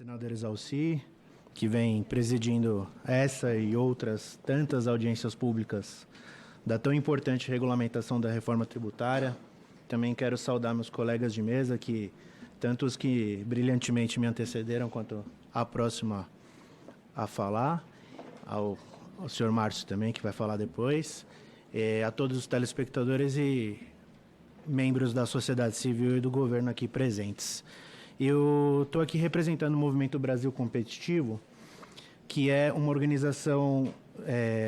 senador Exalci, que vem presidindo essa e outras tantas audiências públicas da tão importante regulamentação da reforma tributária. Também quero saudar meus colegas de mesa, tanto os que brilhantemente me antecederam, quanto a próxima a falar, ao senhor Márcio também, que vai falar depois, a todos os telespectadores e membros da sociedade civil e do governo aqui presentes. Eu estou aqui representando o Movimento Brasil Competitivo, que é uma organização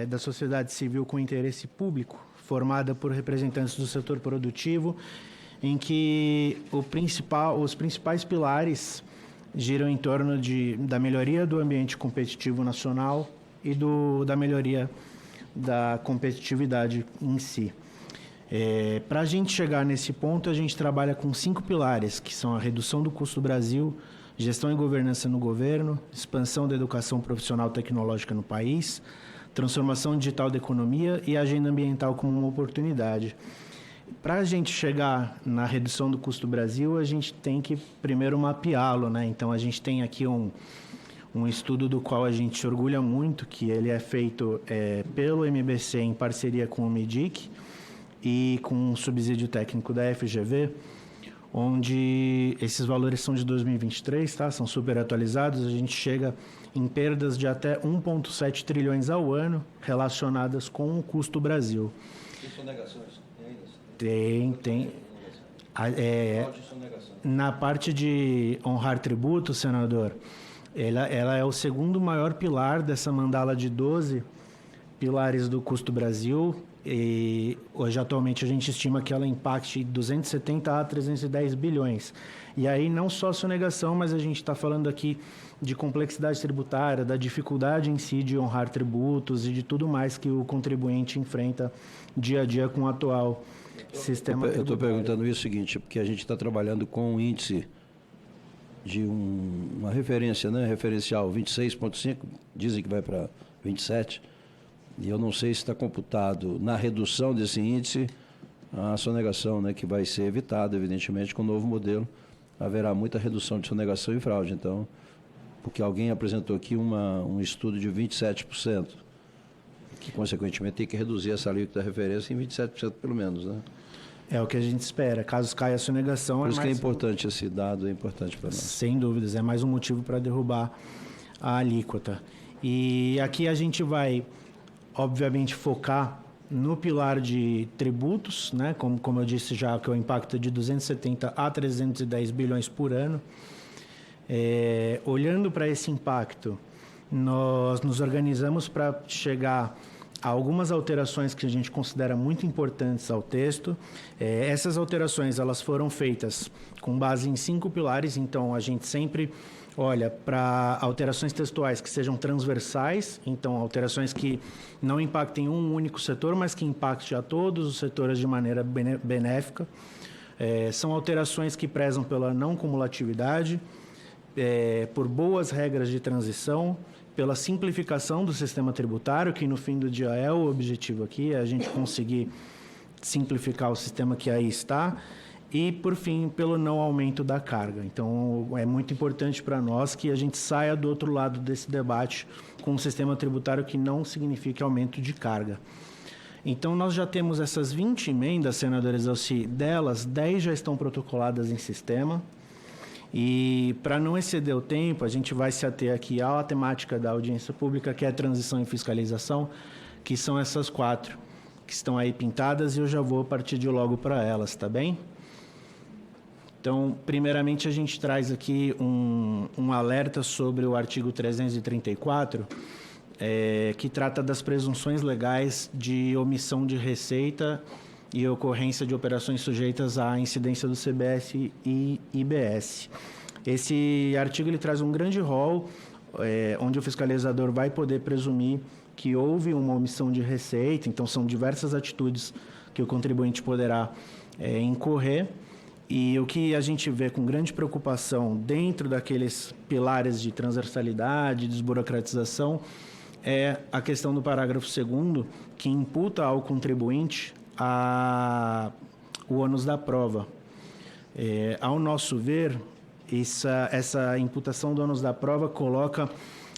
da sociedade civil com interesse público, formada por representantes do setor produtivo, em que os principais pilares giram em torno da melhoria do ambiente competitivo nacional e da melhoria da competitividade em si. Para a gente chegar nesse ponto, a gente trabalha com 5 pilares, que são a redução do custo do Brasil, gestão e governança no governo, expansão da educação profissional tecnológica no país, transformação digital da economia e agenda ambiental como uma oportunidade. Para a gente chegar na redução do custo do Brasil, a gente tem que primeiro mapeá-lo, né? Então, a gente tem aqui um estudo do qual a gente se orgulha muito, que ele é feito pelo MBC em parceria com o MEDIC, e com um subsídio técnico da FGV, onde esses valores são de 2023, tá? São super atualizados. A gente chega em perdas de até 1,7 trilhões ao ano relacionadas com o custo Brasil. Tem sonegações? Tem. Na parte de honrar tributo, senador, ela é o segundo maior pilar dessa mandala de 12 pilares do custo Brasil. E hoje, atualmente, a gente estima que ela impacte 270 a 310 bilhões. E aí, não só a sonegação, mas a gente está falando aqui de complexidade tributária, da dificuldade em si de honrar tributos e de tudo mais que o contribuinte enfrenta dia a dia com o atual sistema tributário. Eu estou perguntando isso o seguinte, porque a gente está trabalhando com um índice de uma referência, né, referencial 26,5, dizem que vai para 27. E eu não sei se está computado na redução desse índice a sonegação, né, que vai ser evitada, evidentemente, com o novo modelo. Haverá muita redução de sonegação e fraude. Então, porque alguém apresentou aqui um estudo de 27%, que, consequentemente, tem que reduzir essa alíquota da referência em 27% pelo menos, né? É o que a gente espera. Caso caia a sonegação... Por isso que é importante esse dado, é importante para nós. Sem dúvidas, é mais um motivo para derrubar a alíquota. E aqui a gente vai, obviamente, focar no pilar de tributos, né? Como eu disse já, que é o impacto de 270 a 310 bilhões por ano. Olhando para esse impacto, nós nos organizamos para chegar a algumas alterações que a gente considera muito importantes ao texto. Essas alterações, elas foram feitas com base em 5 pilares, então a gente sempre olha para alterações textuais que sejam transversais, então alterações que não impactem um único setor, mas que impactem a todos os setores de maneira benéfica. São alterações que prezam pela não cumulatividade, por boas regras de transição, pela simplificação do sistema tributário, que no fim do dia é o objetivo aqui, é a gente conseguir simplificar o sistema que aí está, e, por fim, pelo não aumento da carga. Então, é muito importante para nós que a gente saia do outro lado desse debate com um sistema tributário que não signifique aumento de carga. Então, nós já temos essas 20 emendas, senador Exalci, delas, 10 já estão protocoladas em sistema. E, para não exceder o tempo, a gente vai se ater aqui à temática da audiência pública, que é a transição e fiscalização, que são essas 4 que estão aí pintadas, e eu já vou partir de logo para elas, tá bem? Então, primeiramente, a gente traz aqui um alerta sobre o artigo 334, que trata das presunções legais de omissão de receita e ocorrência de operações sujeitas à incidência do CBS e IBS. Esse artigo ele traz um grande rol, onde o fiscalizador vai poder presumir que houve uma omissão de receita, então são diversas atitudes que o contribuinte poderá incorrer. E o que a gente vê com grande preocupação dentro daqueles pilares de transversalidade, desburocratização, é a questão do parágrafo 2º, que imputa ao contribuinte o ônus da prova. Ao nosso ver, essa imputação do ônus da prova coloca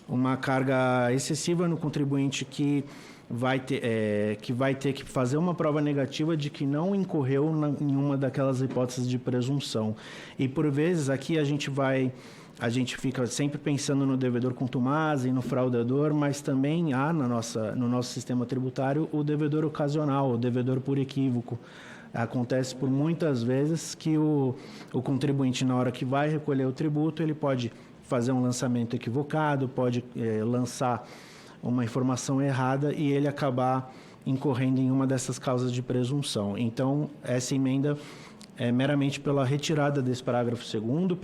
uma carga excessiva no contribuinte que vai ter que fazer uma prova negativa de que não incorreu em uma daquelas hipóteses de presunção. E, por vezes, aqui a gente fica sempre pensando no devedor contumaz e no fraudador, mas também há no nosso sistema tributário o devedor ocasional, o devedor por equívoco. Acontece por muitas vezes que o contribuinte, na hora que vai recolher o tributo, ele pode fazer um lançamento equivocado, pode lançar uma informação errada e ele acabar incorrendo em uma dessas causas de presunção. Então, essa emenda é meramente pela retirada desse parágrafo 2º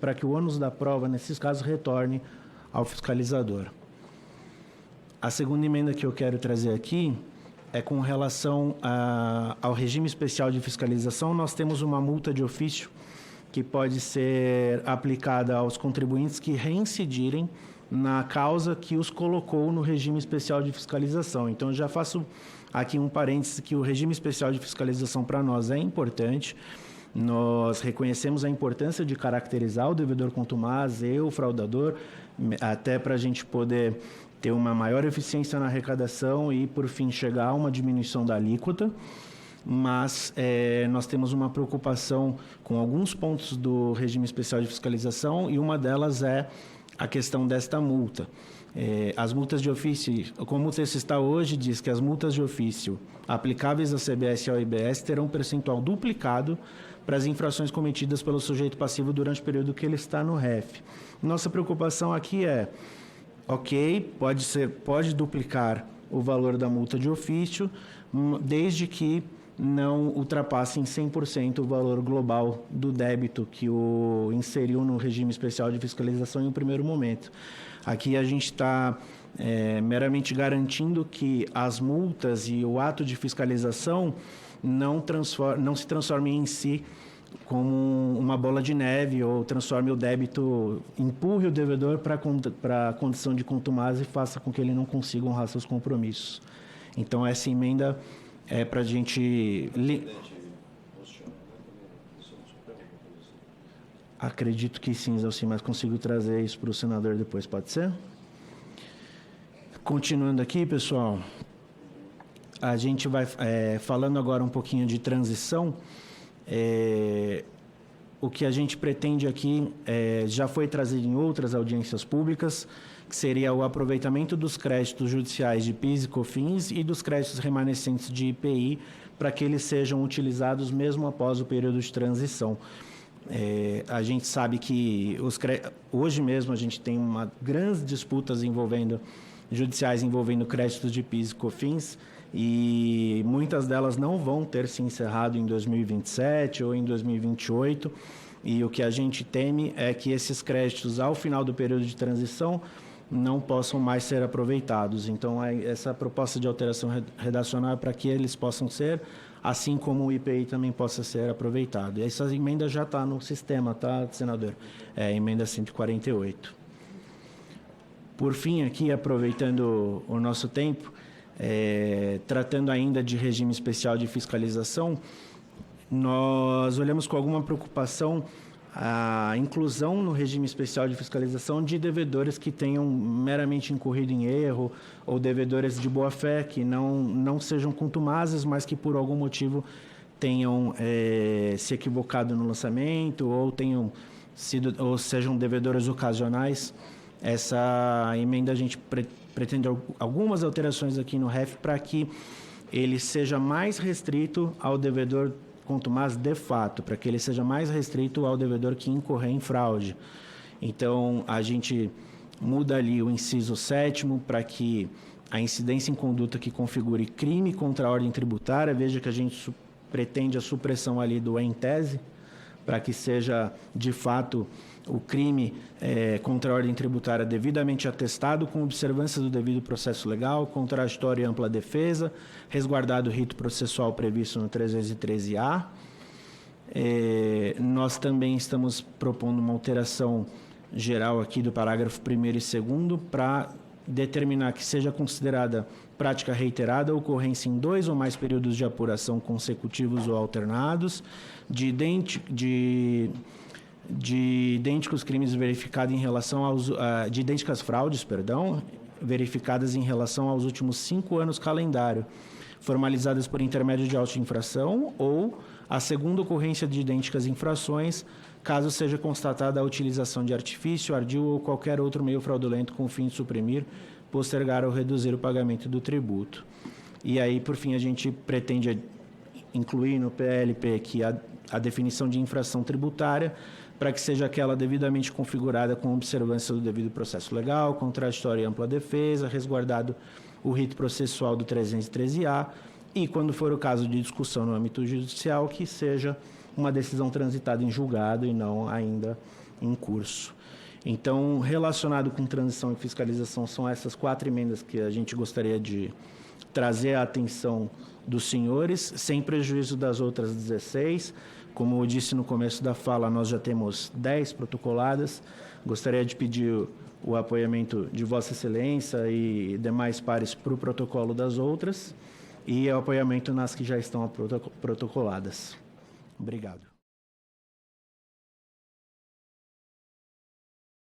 para que o ônus da prova, nesses casos, retorne ao fiscalizador. A segunda emenda que eu quero trazer aqui é com relação ao regime especial de fiscalização. Nós temos uma multa de ofício que pode ser aplicada aos contribuintes que reincidirem na causa que os colocou no regime especial de fiscalização. Então, eu já faço aqui um parêntese que o regime especial de fiscalização para nós é importante. Nós reconhecemos a importância de caracterizar o devedor contumaz e o fraudador, até para a gente poder ter uma maior eficiência na arrecadação e, por fim, chegar a uma diminuição da alíquota. Mas nós temos uma preocupação com alguns pontos do regime especial de fiscalização e uma delas é a questão desta multa. As multas de ofício, como o texto está hoje, diz que as multas de ofício aplicáveis à CBS e ao IBS terão um percentual duplicado para as infrações cometidas pelo sujeito passivo durante o período que ele está no REF. Nossa preocupação aqui é, pode duplicar o valor da multa de ofício, desde que não ultrapasse em 100% o valor global do débito que o inseriu no regime especial de fiscalização em um primeiro momento. Aqui a gente está meramente garantindo que as multas e o ato de fiscalização não se transformem em si como uma bola de neve ou transforme o débito, empurre o devedor para a condição de contumaz e faça com que ele não consiga honrar seus compromissos. Então, essa emenda é para a gente... Acredito que sim, Zalci, mas consigo trazer isso para o senador depois, pode ser? Continuando aqui, pessoal, a gente vai falando agora um pouquinho de transição. O que a gente pretende aqui já foi trazido em outras audiências públicas, que seria o aproveitamento dos créditos judiciais de PIS e COFINS e dos créditos remanescentes de IPI para que eles sejam utilizados mesmo após o período de transição. A gente sabe que hoje mesmo a gente tem grandes disputas judiciais envolvendo créditos de PIS e COFINS e muitas delas não vão ter se encerrado em 2027 ou em 2028 e o que a gente teme é que esses créditos ao final do período de transição não possam mais ser aproveitados. Então, essa proposta de alteração redacional é para que eles possam ser, assim como o IPI também possa ser aproveitado. E essa emenda já está no sistema, tá, senador? Emenda 148. Por fim, aqui, aproveitando o nosso tempo, tratando ainda de regime especial de fiscalização, nós olhamos com alguma preocupação a inclusão no regime especial de fiscalização de devedores que tenham meramente incorrido em erro ou devedores de boa-fé que não sejam contumazes, mas que por algum motivo tenham se equivocado no lançamento ou sejam devedores ocasionais. Essa emenda a gente pretende algumas alterações aqui no REF para que ele seja mais restrito ao devedor contumaz de fato, para que ele seja mais restrito ao devedor que incorrer em fraude. Então, a gente muda ali o inciso 7º para que a incidência em conduta que configure crime contra a ordem tributária, veja que a gente pretende a supressão ali do em tese, para que seja, de fato, o crime contra a ordem tributária devidamente atestado, com observância do devido processo legal, contraditório e ampla defesa, resguardado o rito processual previsto no 313-A. Nós também estamos propondo uma alteração geral aqui do parágrafo 1º e 2º para determinar que seja considerada prática reiterada a ocorrência em 2 ou mais períodos de apuração consecutivos ou alternados, de idênticos crimes verificados em relação aos... de idênticas fraudes, verificadas em relação aos últimos 5 anos calendário, formalizadas por intermédio de auto de infração, ou a segunda ocorrência de idênticas infrações, caso seja constatada a utilização de artifício, ardil ou qualquer outro meio fraudulento com o fim de suprimir, postergar ou reduzir o pagamento do tributo. E aí, por fim, a gente pretende incluir no PLP aqui a definição de infração tributária, para que seja aquela devidamente configurada com observância do devido processo legal, contraditória e ampla defesa, resguardado o rito processual do 313-A, e, quando for o caso de discussão no âmbito judicial, que seja uma decisão transitada em julgado e não ainda em curso. Então, relacionado com transição e fiscalização, são essas 4 emendas que a gente gostaria de trazer à atenção dos senhores, sem prejuízo das outras 16. Como eu disse no começo da fala, nós já temos 10 protocoladas. Gostaria de pedir o apoiamento de Vossa Excelência e demais pares para o protocolo das outras e o apoiamento nas que já estão protocoladas. Obrigado.